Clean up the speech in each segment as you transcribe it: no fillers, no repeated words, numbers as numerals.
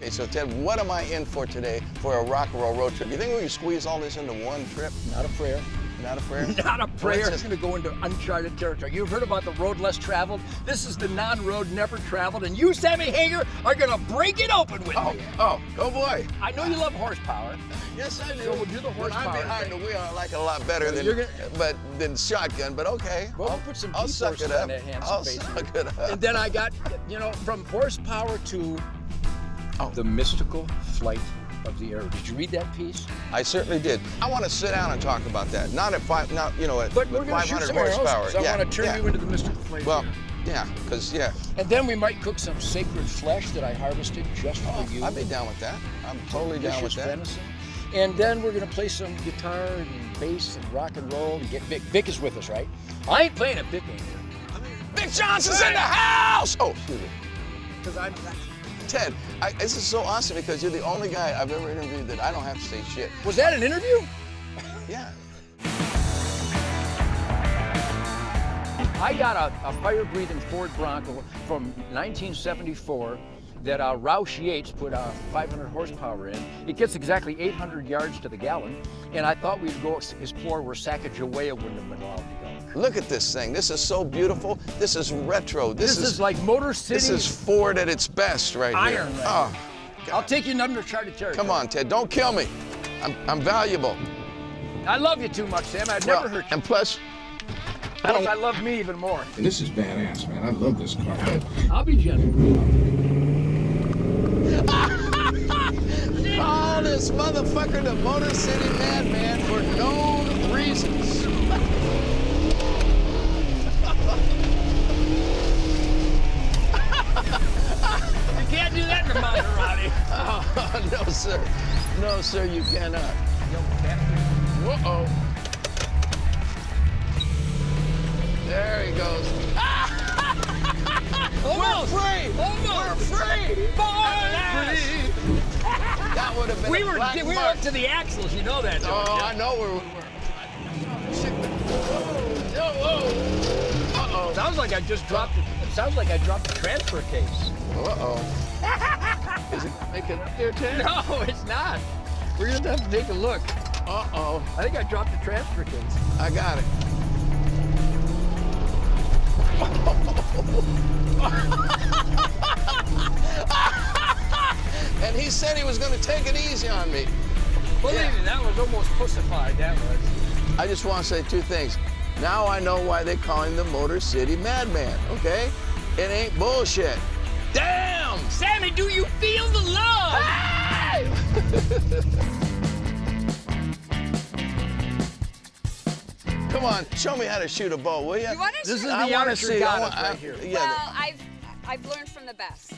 Hey, so Ted, what am I in for today for a rock and roll road trip? You think we can squeeze all this into one trip? Not a prayer. Not a prayer? Not a prayer. Well, It's going to go into uncharted territory. You've heard about the road less traveled. This is the non-road never traveled, and you, Sammy Hagar, are going to break it open with me. Oh boy. I know you love horsepower. Yes, I do. So we'll do the When horsepower I'm behind thing. the wheel, I like it a lot better than shotgun, but okay. Well, we'll put some I'll suck G-forces it up. on that handsome I'll face. suck it up. And then I got, from horsepower to the mystical flight of the arrow. Did you read that piece? I certainly did. I want to sit down and talk about that. Not at But we're going to shoot 500 some horsepower. arrows, so I want to turn you into the mystical flight Well, of the arrow. yeah, because And then we might cook some sacred flesh that I harvested just for you. I'd be down with that. I'm totally down with that. Venison. And then we're going to play some guitar and bass and rock and roll and get Vic. Vic is with us, right? I ain't playing it, Vic ain't here. Vic Johnson's in the house! Oh, excuse me. Because I'm... Ted, this is so awesome because you're the only guy I've ever interviewed that I don't have to say shit. Was that an interview? Yeah. I got a fire-breathing Ford Bronco from 1974 that Roush Yates put 500 horsepower in. It gets exactly 800 yards to the gallon, and I thought we'd go explore where Sacagawea wouldn't have been allowed to go. Look at this thing. This is so beautiful. This is retro. This is like Motor City. This is Ford at its best right here. Iron right Oh, here. I'll take you in uncharted territory. come on, Ted. Don't kill me. I'm valuable. I love you too much, Sam. I'd never hurt you. And plus, I love me even more. And this is badass, man. I love this car. I'll be gentle. call this motherfucker the Motor City Madman for known reasons. You can't do that in a Maserati. Oh, no, sir. No, sir, you cannot. Whoa. There he goes. Almost. We're free. Almost. We're free. Free. That would have been We a were black up mark. to the axles, you know that, don't Oh, you? I know where we were. Uh-oh. Sounds like I just dropped it. It sounds like I dropped the transfer case. Uh-oh. Is it making up there, Ted? No, it's not. We're gonna have to take a look. Uh-oh. I think I dropped the transfer case. I got it. And he said he was going to take it easy on me. Believe me, that was almost pussified, that was. I just want to say two things. Now I know why they call him the Motor City Madman, okay? It ain't bullshit. Damn! Sammy, do you feel the love? Hey! Come on, show me how to shoot a bow, will you? You want to This is shoot? the I wanna amateur see. goddess right here. Yeah. Well, I've learned from the best.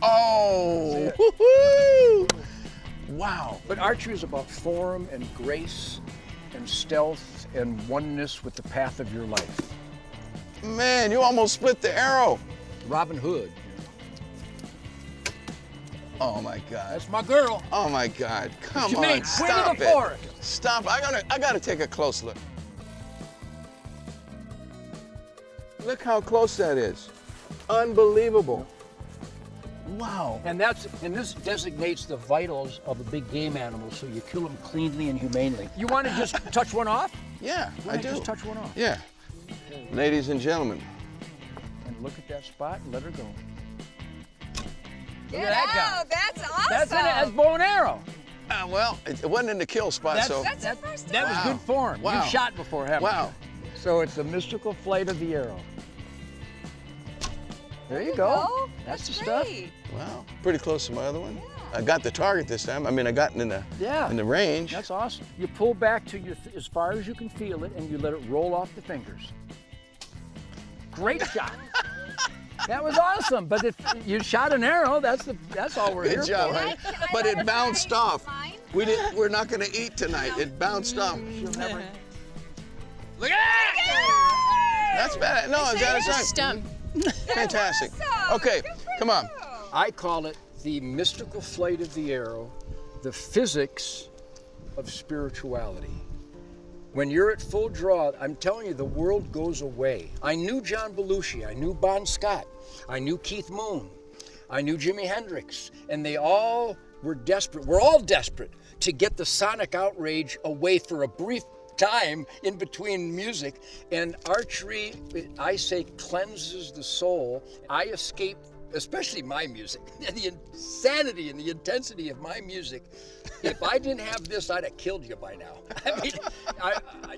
Oh! Woo-hoo! Wow. But archery is about form and grace and stealth and oneness with the path of your life. Man, you almost split the arrow. Robin Hood. Oh my God. That's my girl. Oh my God. Come She on, made Queen of stop the it. Forest. Stop. I gotta take a close look. Look how close that is. Unbelievable. Wow. And this designates the vitals of a big game animal, so you kill them cleanly and humanely. You want to just touch one off? Yeah, You I wanna do. Just touch one off. Yeah. Ladies and gentlemen. And look at that spot and let her go. Get at that guy. out, that's awesome. That's bow and arrow. Well, it wasn't in the kill spot, so. That's the first That was Wow. good form. Wow. You've shot before, haven't Wow. you? So it's the mystical flight of the arrow. There you go. Oh, That's the stuff. great. Wow. Pretty close to my other one. I got the target this time. I mean, I got it in the range. That's awesome. You pull back to as far as you can feel it, and you let it roll off the fingers. Great shot. That was awesome. But if you shot an arrow, that's all we're here Good job, for. honey. Can I But let it her bounced try off. mine? We're not gonna eat tonight. It bounced off. She'll never. Look at that! That's bad. No, that's right. Stump. Fantastic. Awesome. Okay, Good for come on. you. I call it the mystical flight of the arrow, the physics of spirituality. When you're at full draw, I'm telling you, the world goes away. I knew John Belushi, I knew Bon Scott, I knew Keith Moon, I knew Jimi Hendrix, and they all were desperate. We're all desperate to get the sonic outrage away for a brief time in between music. And archery, I say, cleanses the soul. I escape, especially my music, the insanity and the intensity of my music. If I didn't have this, I'd have killed you by now. I mean,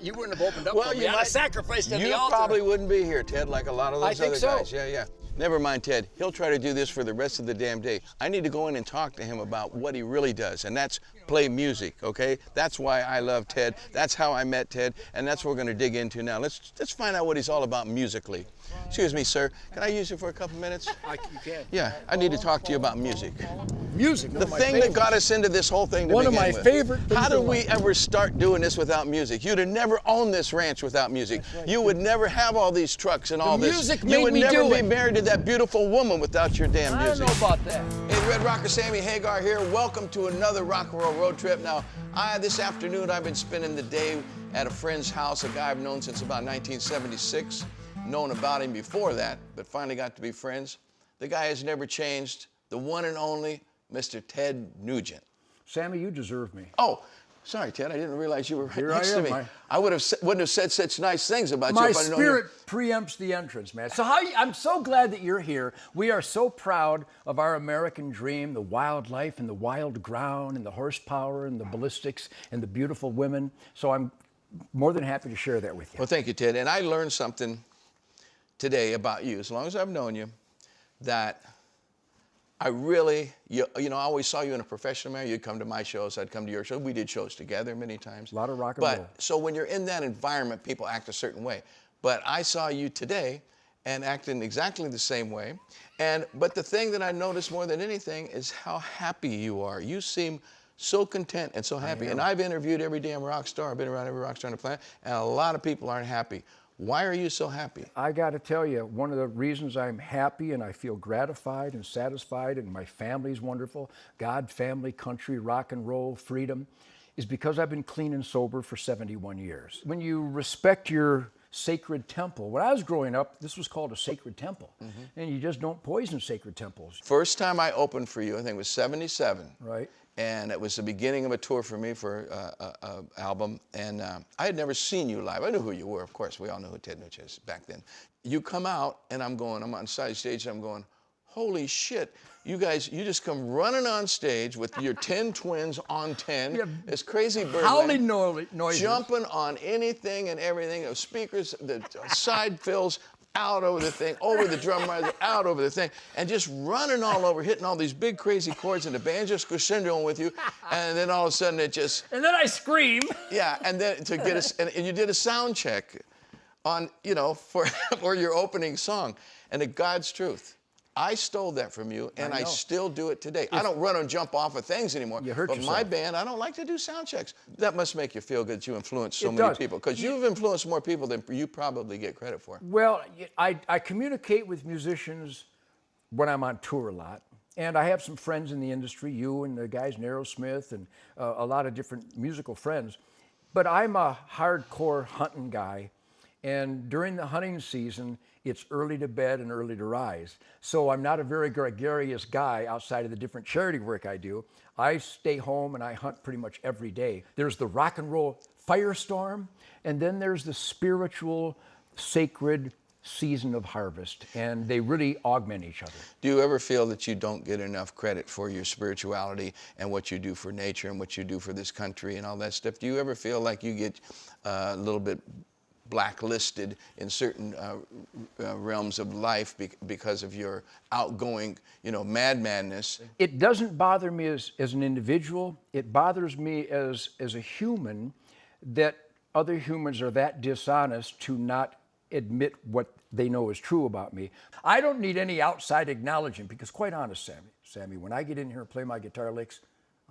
you wouldn't have opened up for me. I'd have sacrificed at the altar. You probably wouldn't be here, Ted, like a lot of those other guys. So. Yeah. Never mind, Ted. He'll try to do this for the rest of the damn day. I need to go in and talk to him about what he really does, and that's play music, okay? That's why I love Ted. That's how I met Ted, and that's what we're going to dig into now. Let's find out what he's all about musically. Excuse me, sir. Can I use you for a couple minutes? You can. Yeah, I need to talk to you about music. Music? The thing that got us into this whole thing to begin with. One of my favorite things. How did we ever start doing this without music? You'd have never owned this ranch without music. You would never have all these trucks and all this. Music You made would me never do be it. married to that beautiful woman without your damn I music. don't know about that. Hey, Red Rocker Sammy Hagar here. Welcome to another rock and roll road trip. Now, this afternoon I've been spending the day at a friend's house, a guy I've known since about 1976. Known about him before that, but finally got to be friends. The guy has never changed. The one and only Mr. Ted Nugent. Sammy, you deserve me. Oh, sorry, Ted. I didn't realize you were right Here next I to am. me. I wouldn't have said such nice things about you My if I'd known you. spirit preempts the entrance, man. So I'm so glad that you're here. We are so proud of our American dream, the wildlife and the wild ground and the horsepower and the ballistics and the beautiful women. So I'm more than happy to share that with you. Well, thank you, Ted. And I learned something today about you, as long as I've known you, that I really, I always saw you in a professional manner. You'd come to my shows, I'd come to your shows. We did shows together many times. A lot of rock and roll. So when you're in that environment, people act a certain way. But I saw you today and acting exactly the same way. But the thing that I noticed more than anything is how happy you are. You seem so content and so happy. And I've interviewed every damn rock star. I've been around every rock star on the planet, and a lot of people aren't happy. Why are you so happy? I got to tell you, one of the reasons I'm happy and I feel gratified and satisfied and my family's wonderful, God, family, country, rock and roll, freedom, is because I've been clean and sober for 71 years. When you respect your sacred temple, when I was growing up, this was called a sacred temple, and you just don't poison sacred temples. First time I opened for you, I think it was 77. Right. And it was the beginning of a tour for me for an album. And I had never seen you live. I knew who you were, of course. We all know who Ted Nugent is back then. You come out, and I'm on side stage, and I'm going, holy shit. You guys, you just come running on stage with your 10 twins on 10. It's crazy bird. Howling noises. Jumping on anything and everything. The speakers, the side fills, out over the thing, over the drum riser, out over the thing, and just running all over, hitting all these big crazy chords, and the band just crescendoing with you, and then all of a sudden it just... And then I scream. Yeah, and then to get us, and you did a sound check on, for your opening song, and the God's truth. I stole that from you, and I still do it today. I don't run and jump off of things anymore. You hurt but yourself. my band, I don't like to do sound checks. That must make you feel good that you influence so many people, because you've influenced more people than you probably get credit for. Well, I communicate with musicians when I'm on tour a lot, and I have some friends in the industry, you and the guys in Aerosmith, and a lot of different musical friends. But I'm a hardcore hunting guy, and during the hunting season, it's early to bed and early to rise. So I'm not a very gregarious guy outside of the different charity work I do. I stay home and I hunt pretty much every day. There's the rock and roll firestorm, and then there's the spiritual, sacred season of harvest, and they really augment each other. Do you ever feel that you don't get enough credit for your spirituality and what you do for nature and what you do for this country and all that stuff? Do you ever feel like you get a little bit blacklisted in certain realms of life because of your outgoing, madness? It doesn't bother me as an individual. It bothers me as a human that other humans are that dishonest to not admit what they know is true about me. I don't need any outside acknowledgement because, quite honest, Sammy, when I get in here and play my guitar licks,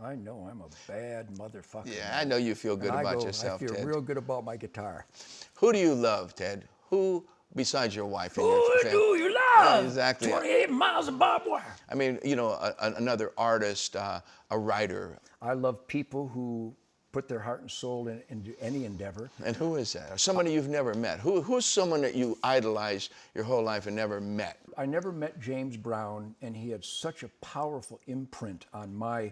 I know I'm a bad motherfucker. Yeah, I know you feel good about yourself, Ted. I feel real good about my guitar. Who do you love, Ted? Who, besides your wife and Who your family? do you love? Yeah, exactly. 28 miles of barbed wire. I mean, another artist, a writer. I love people who put their heart and soul into any endeavor. And who is that? Or somebody you've never met? Who's someone that you idolized your whole life and never met? I never met James Brown, and he had such a powerful imprint on my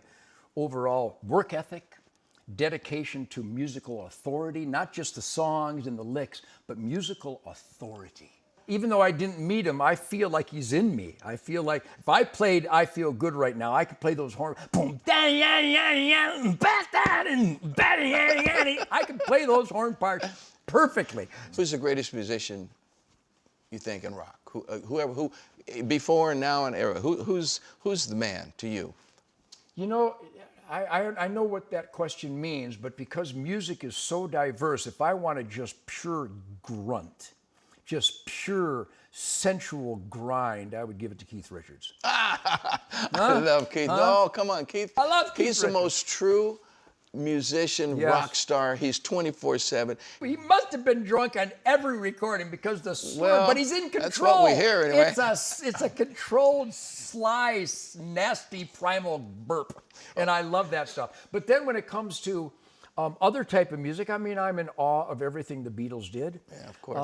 overall work ethic, dedication to musical authority, not just the songs and the licks, but musical authority. Even though I didn't meet him, I feel like he's in me. I feel like if I played I Feel Good right now, I could play those horns. Boom, I could play those horn parts perfectly. Who's the greatest musician you think in rock? Who before and now and era? Who's the man to you? You know, I know what that question means, but because music is so diverse, if I wanted just pure grunt, just pure sensual grind, I would give it to Keith Richards. I love Keith. No, come on, Keith. I love Keith He's the most true musician, Yes. rock star. He's 24/7. He must have been drunk on every recording because the slur, Well, but he's in control. that's what we hear anyway. It's a controlled, sly, nasty, primal burp, and I love that stuff. But then when it comes to other type of music, I mean, I'm in awe of everything the Beatles did. Yeah, of course.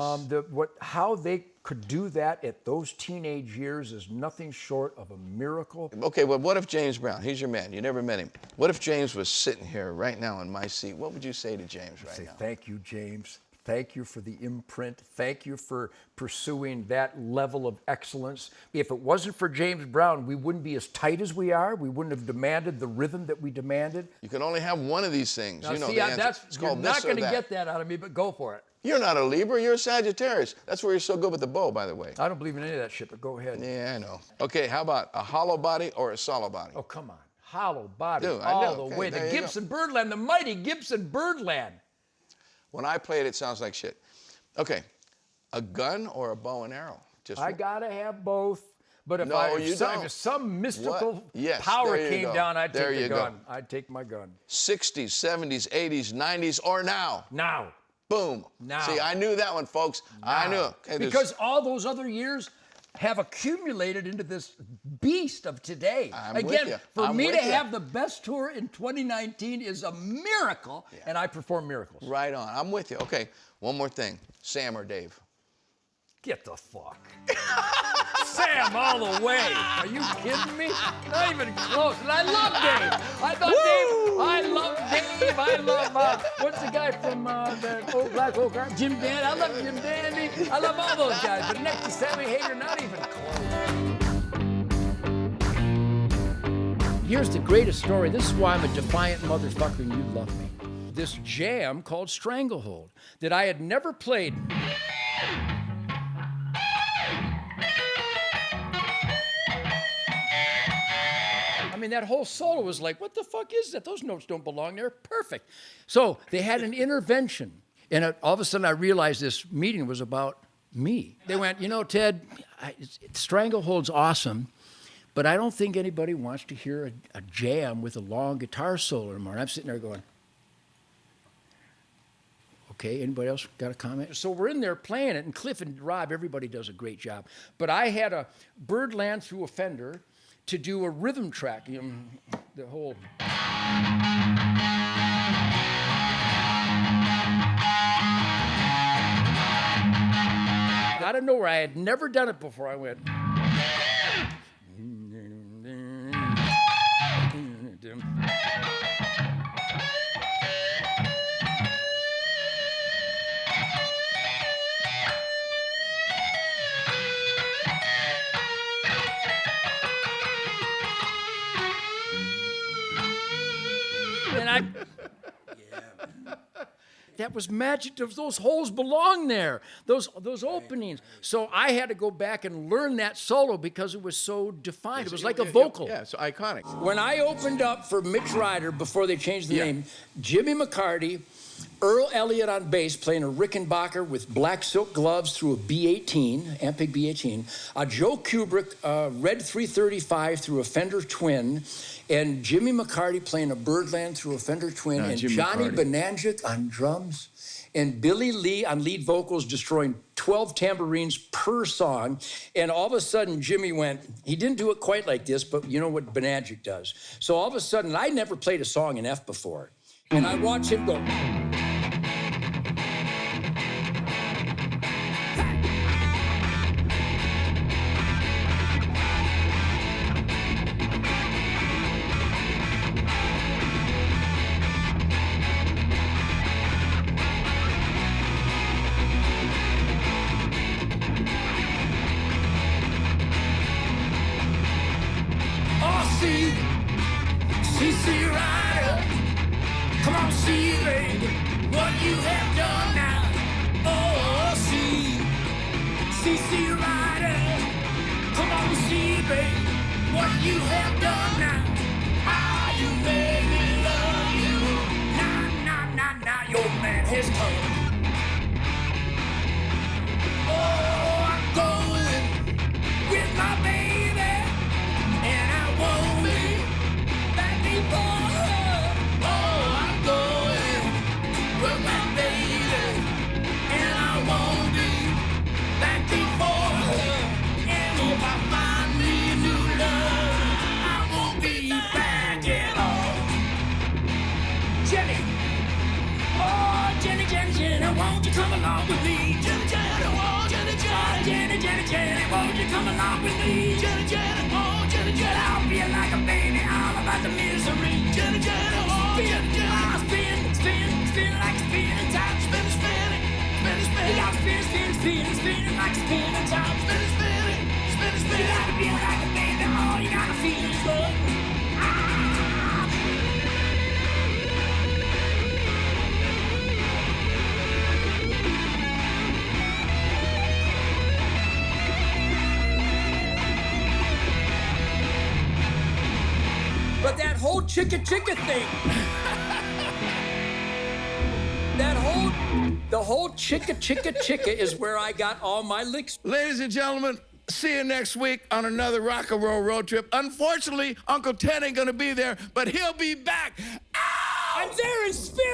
How they could do that at those teenage years is nothing short of a miracle. Okay, well, what if James Brown, he's your man, you never met him. What if James was sitting here right now in my seat? What would you say to James right now? Thank you, James. Thank you for the imprint. Thank you for pursuing that level of excellence. If it wasn't for James Brown, we wouldn't be as tight as we are. We wouldn't have demanded the rhythm that we demanded. You can only have one of these things. Now, You know see, the answer. It's you're called not this or going to that. get that out of me, but go for it. You're not a Libra, you're a Sagittarius. That's where you're so good with the bow, by the way. I don't believe in any of that shit, but go ahead. Yeah, I know. Okay, how about a hollow body or a solid body? Oh, come on. Hollow body Dude, I all know. the Okay, way. there The you go. Gibson Birdland, the mighty Gibson Birdland. When I play it, it sounds like shit. Okay, a gun or a bow and arrow? Just I got to have both. But if, No, you don't. if some mystical What? Yes, power there you came go. down, I'd There take you the go. gun. I'd take my gun. 60s, 70s, 80s, 90s, or now? Now. Boom. Now. See, I knew that one, folks. I knew it. Okay, there's- Because all those other years have accumulated into this beast of today. I'm with Again, you. for I'm me with to you. have the best tour in 2019 is a miracle, and I perform miracles. Right on. I'm with you. Okay, one more thing. Sam or Dave? Get the fuck. Sam all the way. Are you kidding me? Not even close. And I love Dave. I thought Dave. I love Dave. I love, what's the guy from the old Black Oak? Jim Dandy. I love Jim Dandy. I love all those guys. But next to Sammy Hagar, not even close. Here's the greatest story. This is why I'm a defiant motherfucker and you love me. This jam called Stranglehold that I had never played. I mean, that whole solo was like, what the fuck is that? Those notes don't belong there. Perfect. So they had an intervention. And all of a sudden I realized this meeting was about me. They went, you know, Ted, Stranglehold's awesome, but I don't think anybody wants to hear a jam with a long guitar solo anymore. And I'm sitting there going, okay, anybody else got a comment? So we're in there playing it, and Cliff and Rob, everybody does a great job. But I had a Birdland through a Fender to do a rhythm track, you know, the whole. Out of nowhere, I had never done it before. I went. And that was magic. Those holes belong there. Those openings. So I had to go back and learn that solo because it was so defined. It was like a vocal. Yeah, it's iconic. When I opened up for Mitch Ryder before they changed the name, Jimmy McCarty, Earl Elliott on bass playing a Rickenbacker with black silk gloves through a B18, Ampeg B18, Joe Kubrick, Red 335 through a Fender Twin, and Jimmy McCarty playing a Birdland through a Fender Twin, and Jimmy Johnny McCarty. Bonangic on drums, and Billy Lee on lead vocals destroying 12 tambourines per song. And all of a sudden, Jimmy went, he didn't do it quite like this, but you know what Bonangic does. So all of a sudden, I never played a song in F before. and I watch him go. CC Rider, come on, see, baby, what you have done now. Oh, CC Rider, come on, see, baby, what you have done now. Ah, you made me love you. Nah, your man has come. Oh, I'm going with my baby, and I won't be back before her. Oh, I'm going with my baby, and I won't be back before her. And if I find me a new love, I won't be back at all. Jenny, oh Jenny, won't you come along with me? Jenny, oh Jenny, won't you come along with me? Jenny, oh Jenny, I'll feel like a baby all about the misery. Jenny, oh Jenny, I'll spin like a spinning top. Spinning. I'll spin like a spinning top. Spinning. You gotta feel like a baby, all you gotta feel is love. But that whole chicka thing, the whole chicka is where I got all my licks. Ladies and gentlemen, see you next week on another rock and roll road trip. Unfortunately, Uncle Ted ain't gonna be there, but he'll be back. Ow! I'm there in spirit.